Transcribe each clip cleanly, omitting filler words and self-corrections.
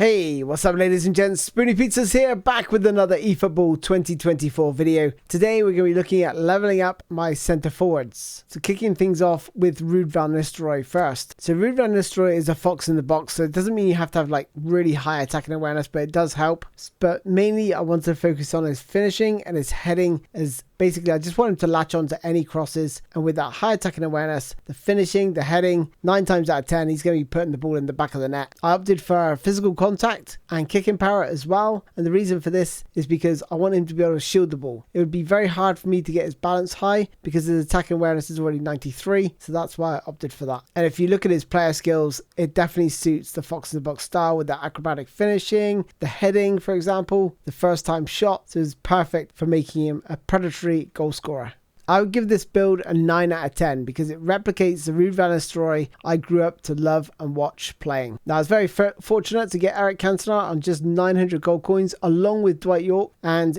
Hey, what's up ladies and gents, SpoonyPizzas here, back with another eFootball 2024 video. Today we're going to be looking at leveling up my centre forwards. So kicking things off with Ruud van Nistelrooy first. So Ruud van Nistelrooy is a fox in the box, so it doesn't mean you have to have like really high attacking awareness, but it does help. But mainly I want to focus on his finishing and his heading, as basically I just want him to latch on to any crosses, and with that high attacking awareness, the finishing, the heading, 9 times out of 10 he's going to be putting the ball in the back of the net. I opted for physical contact and kicking power as well, and the reason for this is because I want him to be able to shield the ball. It would be very hard for me to get his balance high because his attacking awareness is already 93, so that's why I opted for that. And if you look at his player skills, it definitely suits the fox in the box style with that acrobatic finishing, the heading for example, the first time shot, so it's perfect for making him a predatory goal scorer. I would give this build a 9 out of 10 because it replicates the Ruud van Nistelrooy I grew up to love and watch playing. Now I was very fortunate to get Eric Cantona on just 900 gold coins along with Dwight York, and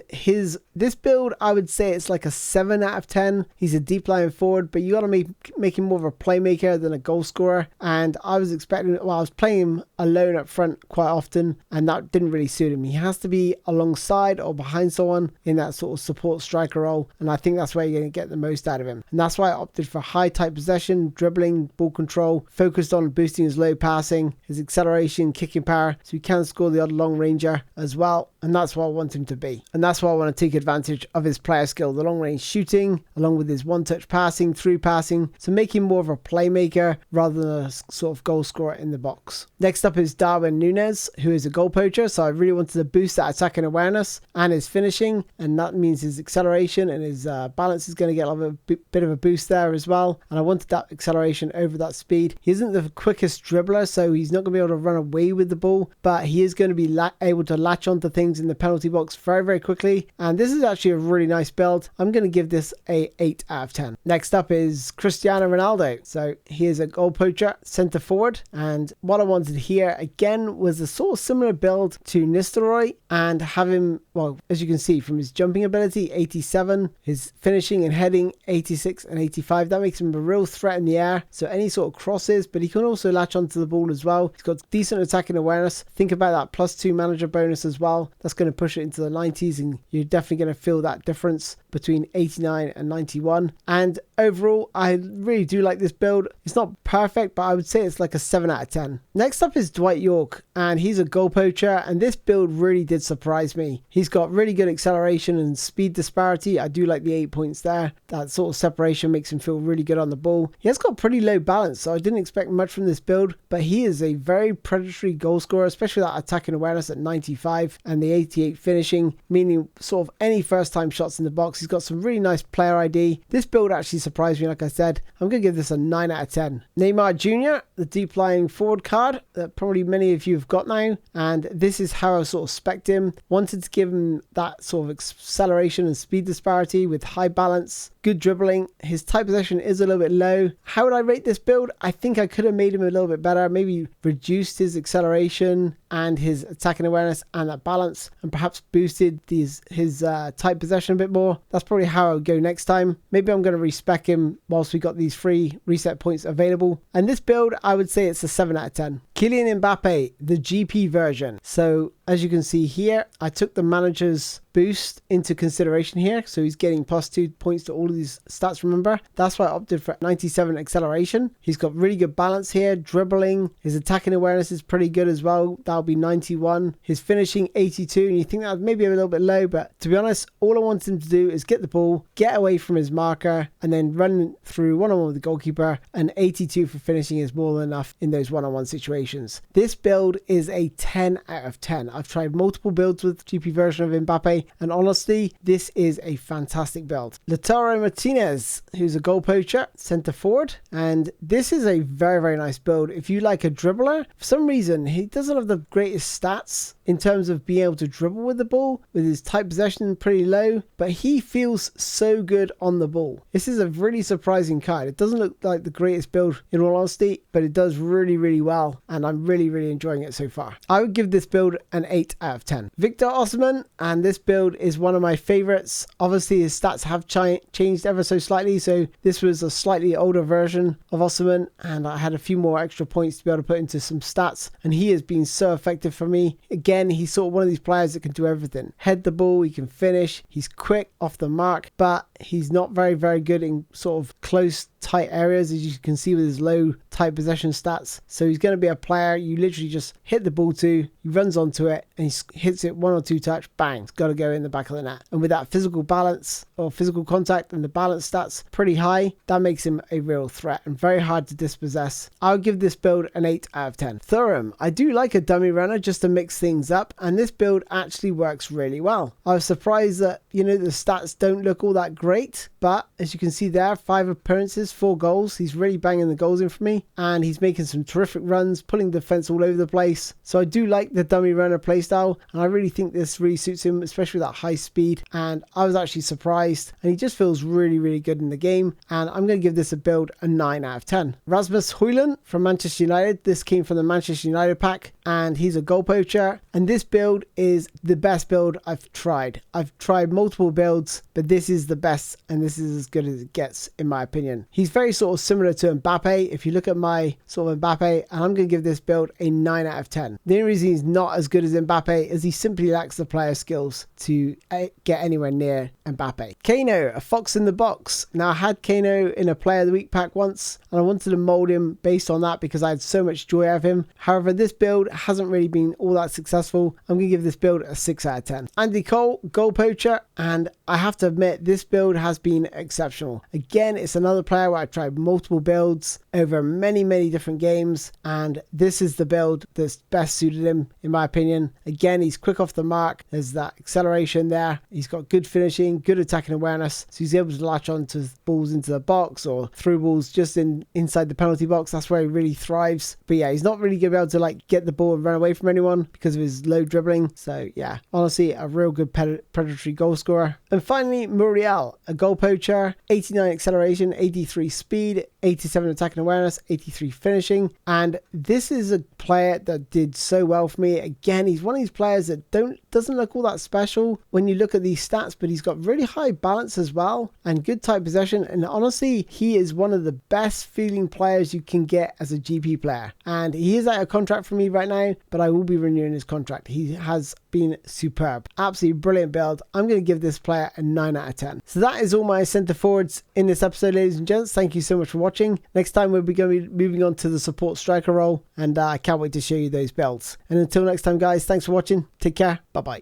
this build I would say it's like a 7 out of 10. He's a deep lying forward, but you got to make him more of a playmaker than a goal scorer, and I was playing him alone up front quite often and that didn't really suit him. He has to be alongside or behind someone in that sort of support striker role, and I think that's where you're going to get the most out of him, and that's why I opted for high tight possession, dribbling, ball control, focused on boosting his low passing, his acceleration, kicking power, so he can score the odd long ranger as well, and that's what I want him to be, and that's why I want to take advantage of his player skill, the long range shooting along with his one touch passing, through passing, so make him more of a playmaker rather than a sort of goal scorer in the box. Next up is Darwin Núñez, who is a goal poacher, so I really wanted to boost that attacking awareness and his finishing, and that means his acceleration and his balance is going to get a bit of a boost there as well, and I wanted that acceleration over that speed. He isn't the quickest dribbler, so he's not going to be able to run away with the ball, but he is going to be able to latch onto things in the penalty box very quickly, and this is actually a really nice build. I'm going to give this a 8 out of 10. Next up is Cristiano Ronaldo. So he is a goal poacher, centre forward, and what I wanted here again was a sort of similar build to Nistelrooy and have him, well, as you can see from his jumping ability 87, his finishing and heading 86 and 85, that makes him a real threat in the air, so any sort of crosses, but he can also latch onto the ball as well. He's got decent attacking awareness. Think about that +2 manager bonus as well. That's going to push it into the 90s, and you're definitely going to feel that difference between 89 and 91. And overall I really do like this build. It's not perfect, but I would say it's like a 7 out of 10. Next up is Dwight York, and he's a goal poacher, and this build really did surprise me. He's got really good acceleration and speed disparity. I do like the 8 points there. That sort of separation makes him feel really good on the ball. He has got pretty low balance, so I didn't expect much from this build, but he is a very predatory goal scorer, especially that attacking awareness at 95 and the 88 finishing, meaning sort of any first time shots in the box. He's got some really nice player ID. This build actually surprised me, like I said. I'm going to give this a 9 out of 10. Neymar Jr., the deep lying forward card that probably many of you have got now, and this is how I sort of spec'd him. Wanted to give him that sort of acceleration and speed disparity with high balance, good dribbling. His tight possession is a little bit low. How would I rate this build? I think I could have made him a little bit better, maybe reduced his acceleration and his attacking awareness and that balance, and perhaps boosted his tight possession a bit more. That's probably how I would go next time. Maybe I'm going to respec him whilst we got these free reset points available. And this build, I would say it's a 7 out of 10. Kylian Mbappe, the GP version. So as you can see here, I took the manager's boost into consideration here, so he's getting +2 points to all of these stats. Remember, that's why I opted for 97 acceleration. He's got really good balance here, dribbling, his attacking awareness is pretty good as well, that'll be 91, his finishing 82, and you think that maybe a little bit low, but to be honest, all I want him to do is get the ball, get away from his marker, and then run through one-on-one with the goalkeeper, and 82 for finishing is more than enough in those one-on-one situations. This build is a 10 out of 10. I've tried multiple builds with GP version of Mbappe, and honestly, this is a fantastic build. Lautaro Martinez, who's a goal poacher, centre forward, and this is a very nice build. If you like a dribbler, for some reason he doesn't have the greatest stats in terms of being able to dribble with the ball, with his tight possession pretty low, but he feels so good on the ball. This is a really surprising card. It doesn't look like the greatest build in all honesty, but it does really well, and I'm really enjoying it so far. I would give this build an 8 out of 10. Victor Osimhen, and this build is one of my favorites. Obviously his stats have changed changed ever so slightly. So this was a slightly older version of Osman, and I had a few more extra points to be able to put into some stats, and he has been so effective for me. Again, he's sort of one of these players that can do everything. Head the ball, he can finish, he's quick off the mark, but he's not very good in sort of close tight areas, as you can see with his low tight possession stats. So he's going to be a player you literally just hit the ball to, he runs onto it and he hits it 1 or 2 touch, bang, it's got to go in the back of the net. And with that physical balance or physical contact and the balance stats pretty high, that makes him a real threat and very hard to dispossess. I'll give this build an 8 out of 10. Thuram, I do like a dummy runner just to mix things up, and this build actually works really well. I was surprised that, you know, the stats don't look all that great, but as you can see there, 5 appearances, 4 goals. He's really banging the goals in for me, and he's making some terrific runs, pulling defense all over the place. So I do like the dummy runner playstyle, and I really think this really suits him, especially with that high speed. And I was actually surprised, and he just feels really good in the game. And I'm going to give this a build a 9 out of 10. Rasmus Højlund from Manchester United. This came from the Manchester United pack, and he's a goal poacher. And this build is the best build I've tried. I've tried multiple builds, but this is the best, and this is as good as it gets in my opinion. He's very sort of similar to MBAPPE. If you look at my sort of MBAPPE, and I'm going to give this build a 9 out of 10. The only reason he's not as good as MBAPPE is he simply lacks the player skills to get anywhere near MBAPPE. Kano, a fox in the box. Now I had Kano in a player of the week pack once, and I wanted to mold him based on that because I had so much joy out of him. However, this build hasn't really been all that successful. I'm going to give this build a 6 out of 10. Andy Cole, goal poacher, and I have to admit this build has been exceptional. Again, it's another player where I tried multiple builds over many different games, and this is the build that's best suited him in my opinion. Again, he's quick off the mark, there's that acceleration there, he's got good finishing, good attacking awareness, so he's able to latch on to balls into the box or through balls just inside the penalty box. That's where he really thrives. But yeah, he's not really going to be able to like get the ball and run away from anyone because of his low dribbling. So yeah, honestly a real good predatory goal scorer. And finally, Muriel, a goal poacher, 89 acceleration, 83 speed, 87 attacking awareness, 83 finishing. And this is a player that did so well for me. Again, he's one of these players that doesn't look all that special when you look at these stats, but he's got really high balance as well and good tight possession. And honestly, he is one of the best feeling players you can get as a GP player. And he is out of contract for me right now, but I will be renewing his contract. He has been superb. Absolutely brilliant build. I'm going to give this player a 9 out of 10. So that is all my centre forwards in this episode, ladies and gents. Thank you so much for watching. Next time we'll be going to be moving on to the support striker role, and I can't wait to show you those builds. And until next time guys, thanks for watching. Take care. Bye bye.